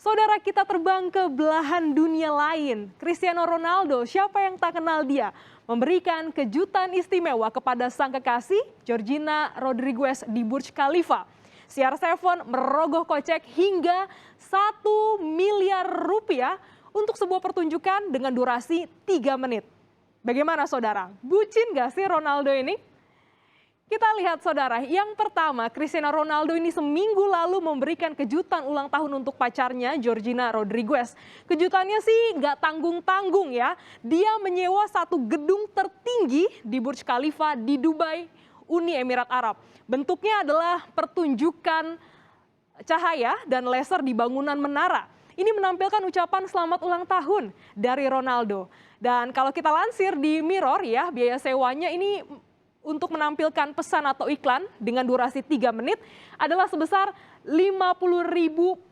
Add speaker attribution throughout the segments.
Speaker 1: Saudara, kita terbang ke belahan dunia lain. Cristiano Ronaldo, siapa yang tak kenal dia? Memberikan kejutan istimewa kepada sang kekasih, Georgina Rodriguez di Burj Khalifa. CR7 merogoh kocek hingga 1 miliar rupiah untuk sebuah pertunjukan dengan durasi 3 menit. Bagaimana saudara? Bucin gak sih Ronaldo ini? Kita lihat saudara, yang pertama Cristiano Ronaldo ini seminggu lalu memberikan kejutan ulang tahun untuk pacarnya Georgina Rodriguez. Kejutannya sih nggak tanggung-tanggung ya, dia menyewa satu gedung tertinggi di Burj Khalifa di Dubai, Uni Emirat Arab. Bentuknya adalah pertunjukan cahaya dan laser di bangunan menara. Ini menampilkan ucapan selamat ulang tahun dari Ronaldo. Dan kalau kita lansir di Mirror ya, biaya sewanya ini untuk menampilkan pesan atau iklan dengan durasi 3 menit adalah sebesar 50.000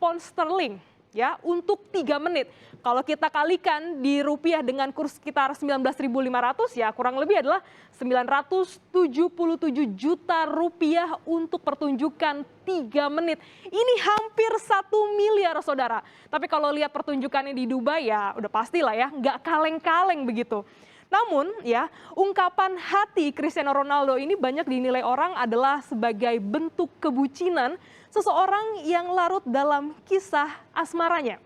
Speaker 1: pound sterling ya untuk 3 menit. Kalau kita kalikan di rupiah dengan kurs sekitar 19.500 ya kurang lebih adalah 977 juta rupiah untuk pertunjukan 3 menit. Ini hampir 1 miliar saudara. Tapi kalau lihat pertunjukannya di Dubai ya udah pastilah ya nggak kaleng-kaleng begitu. Namun ya, ungkapan hati Cristiano Ronaldo ini banyak dinilai orang adalah sebagai bentuk kebucinan seseorang yang larut dalam kisah asmaranya.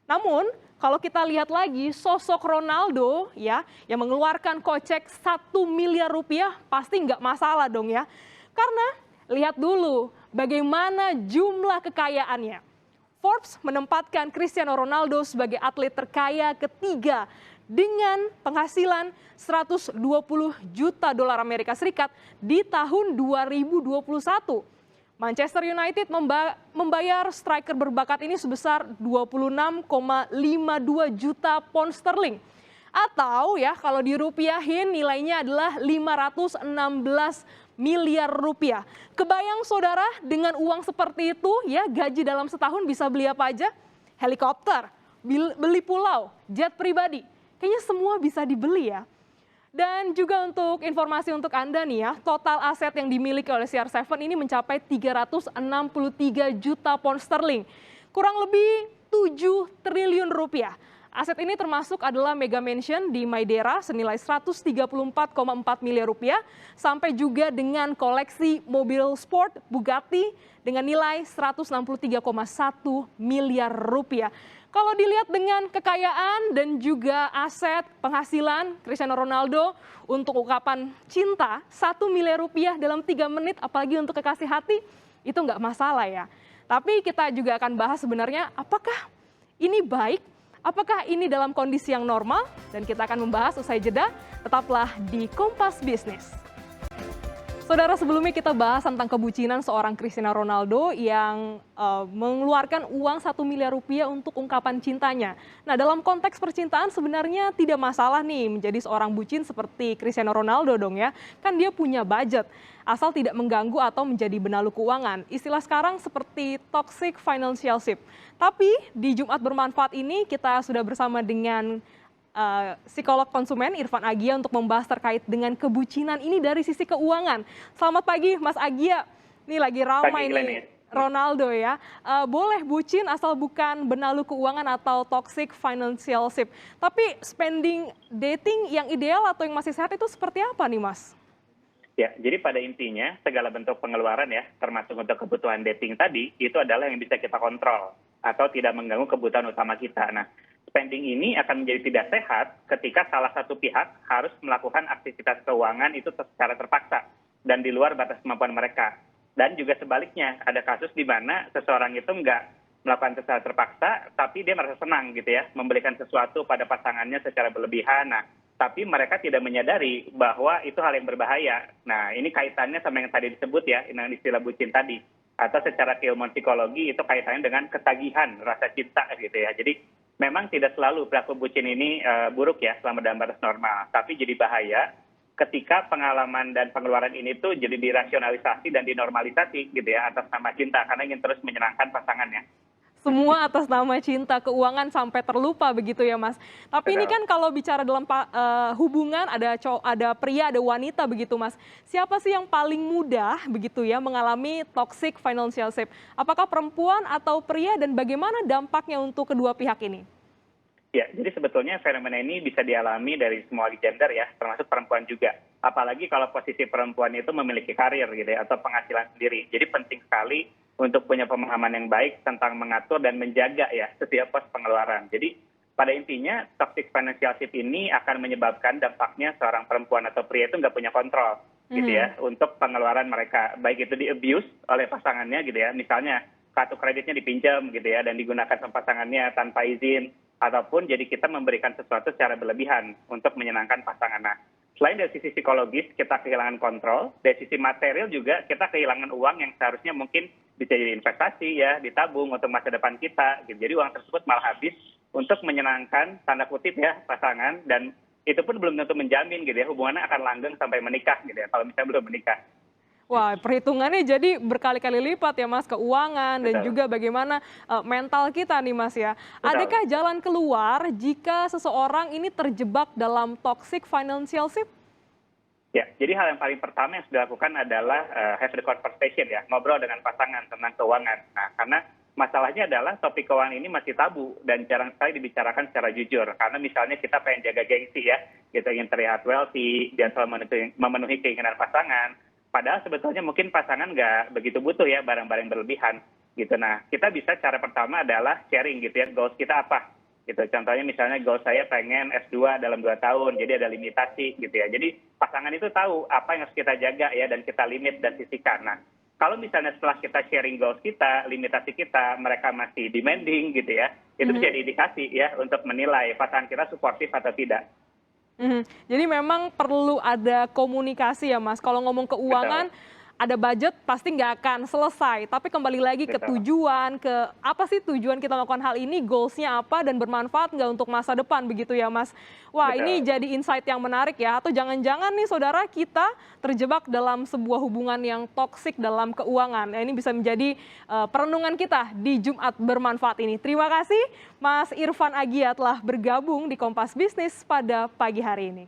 Speaker 1: Namun, kalau kita lihat lagi sosok Ronaldo ya yang mengeluarkan kocek 1 miliar rupiah pasti nggak masalah dong ya. Karena lihat dulu bagaimana jumlah kekayaannya. Forbes menempatkan Cristiano Ronaldo sebagai atlet terkaya ketiga dengan penghasilan 120 juta dolar Amerika Serikat di tahun 2021. Manchester United membayar striker berbakat ini sebesar 26,52 juta pound sterling. Atau ya kalau dirupiahin nilainya adalah 516 miliar rupiah. Kebayang saudara dengan uang seperti itu ya gaji dalam setahun bisa beli apa aja? Helikopter, beli pulau, jet pribadi. Kayaknya semua bisa dibeli ya. Dan juga untuk informasi untuk Anda nih ya, total aset yang dimiliki oleh CR7 ini mencapai 363 juta pound sterling. Kurang lebih 7 triliun rupiah. Aset ini termasuk adalah mega mansion di Madeira senilai 134,4 miliar rupiah, sampai juga dengan koleksi mobil sport Bugatti dengan nilai 163,1 miliar rupiah. Kalau dilihat dengan kekayaan dan juga aset penghasilan Cristiano Ronaldo untuk ungkapan cinta 1 miliar rupiah dalam 3 menit apalagi untuk kekasih hati itu nggak masalah ya. Tapi kita juga akan bahas sebenarnya apakah ini baik, apakah ini dalam kondisi yang normal, dan kita akan membahas usai jeda. Tetaplah di Kompas Bisnis. Saudara, sebelumnya kita bahas tentang kebucinan seorang Cristiano Ronaldo yang mengeluarkan uang 1 miliar rupiah untuk ungkapan cintanya. Nah, dalam konteks percintaan sebenarnya tidak masalah nih menjadi seorang bucin seperti Cristiano Ronaldo dong ya. Kan dia punya budget, asal tidak mengganggu atau menjadi benalu keuangan. Istilah sekarang seperti toxic financial ship. Tapi di Jumat Bermanfaat ini kita sudah bersama dengan psikolog konsumen Irfan Agia untuk membahas terkait dengan kebucinan ini dari sisi keuangan. Selamat pagi Mas Agia, ini lagi ramai nih Ronaldo ya. Boleh bucin asal bukan benalu keuangan atau toxic financial ship. Tapi spending dating yang ideal atau yang masih sehat itu seperti apa nih Mas?
Speaker 2: Ya, jadi pada intinya segala bentuk pengeluaran ya, termasuk untuk kebutuhan dating tadi, itu adalah yang bisa kita kontrol atau tidak mengganggu kebutuhan utama kita. Nah, spending ini akan menjadi tidak sehat ketika salah satu pihak harus melakukan aktivitas keuangan itu secara terpaksa dan di luar batas kemampuan mereka. Dan juga sebaliknya, ada kasus di mana seseorang itu nggak melakukan secara terpaksa, tapi dia merasa senang gitu ya, memberikan sesuatu pada pasangannya secara berlebihan. Nah, tapi mereka tidak menyadari bahwa itu hal yang berbahaya. Nah, ini kaitannya sama yang tadi disebut ya, dengan istilah bucin tadi. Atau secara keilmuan psikologi itu kaitannya dengan ketagihan rasa cinta gitu ya. Jadi memang tidak selalu perilaku bucin ini buruk ya selama dalam batas normal. Tapi jadi bahaya ketika pengalaman dan pengeluaran ini tuh jadi dirasionalisasi dan dinormalisasi gitu ya atas nama cinta karena ingin terus menyenangkan pasangannya.
Speaker 1: Semua atas nama cinta, keuangan sampai terlupa begitu ya Mas. Tapi ini
Speaker 2: Betul.
Speaker 1: kan kalau bicara dalam hubungan ada pria, ada wanita begitu Mas. Siapa sih yang paling mudah begitu ya mengalami toxic financial Apakah perempuan atau pria dan bagaimana dampaknya untuk kedua pihak ini?
Speaker 2: Ya, jadi sebetulnya fenomena ini bisa dialami dari semua gender ya, termasuk perempuan juga. Apalagi kalau posisi perempuan itu memiliki karir gitu ya, atau penghasilan sendiri. Jadi penting sekali untuk punya pemahaman yang baik tentang mengatur dan menjaga ya setiap pos pengeluaran. Jadi pada intinya toxic financial ini akan menyebabkan dampaknya seorang perempuan atau pria itu nggak punya kontrol gitu ya untuk pengeluaran mereka. Baik itu di abuse oleh pasangannya gitu ya, misalnya kartu kreditnya dipinjam gitu ya dan digunakan sama pasangannya tanpa izin, ataupun jadi kita memberikan sesuatu secara berlebihan untuk menyenangkan pasangan. Nah, selain dari sisi psikologis kita kehilangan kontrol, dari sisi material juga kita kehilangan uang yang seharusnya mungkin bisa jadi investasi ya, ditabung untuk masa depan kita. Gitu. Jadi uang tersebut malah habis untuk menyenangkan tanda kutip ya pasangan, dan itu pun belum tentu menjamin gitu ya hubungannya akan langgeng sampai menikah gitu ya kalau misalnya belum menikah.
Speaker 1: Wah, perhitungannya jadi berkali-kali lipat ya Mas, keuangan dan
Speaker 2: Betul.
Speaker 1: juga bagaimana mental kita nih Mas ya.
Speaker 2: Betul.
Speaker 1: Adakah jalan keluar jika seseorang ini terjebak dalam toxic financial
Speaker 2: Ya, jadi hal yang paling pertama yang sudah dilakukan adalah have the conversation ya, ngobrol dengan pasangan tentang keuangan. Nah, karena masalahnya adalah topik keuangan ini masih tabu dan jarang sekali dibicarakan secara jujur. Karena misalnya kita pengen jaga gengsi ya, kita ingin terlihat wealthy, dan selalu memenuhi keinginan pasangan. Padahal sebetulnya mungkin pasangan nggak begitu butuh ya barang-barang berlebihan gitu. Nah, kita bisa cara pertama adalah sharing gitu ya, goals kita apa gitu. Contohnya misalnya goal saya pengen S2 dalam 2 tahun, jadi ada limitasi gitu ya. Jadi pasangan itu tahu apa yang harus kita jaga ya dan kita limit dan sisihkan. Nah, kalau misalnya setelah kita sharing goals kita, limitasi kita, mereka masih demanding gitu ya, itu bisa diindikasi ya untuk menilai pasangan kita suportif atau tidak.
Speaker 1: Jadi memang perlu ada komunikasi ya Mas. Kalau ngomong keuangan,
Speaker 2: Betul,
Speaker 1: ada budget pasti nggak akan selesai. Tapi kembali lagi ke
Speaker 2: betul,
Speaker 1: tujuan, ke apa sih tujuan kita melakukan hal ini, goals-nya apa, dan bermanfaat nggak untuk masa depan begitu ya Mas. Wah ini
Speaker 2: betul.
Speaker 1: jadi insight yang menarik ya. Atau jangan-jangan nih saudara kita terjebak dalam sebuah hubungan yang toksik dalam keuangan. Nah, ini bisa menjadi perenungan kita di Jumat bermanfaat ini. Terima kasih Mas Irfan Agia telah bergabung di Kompas Bisnis pada pagi hari ini.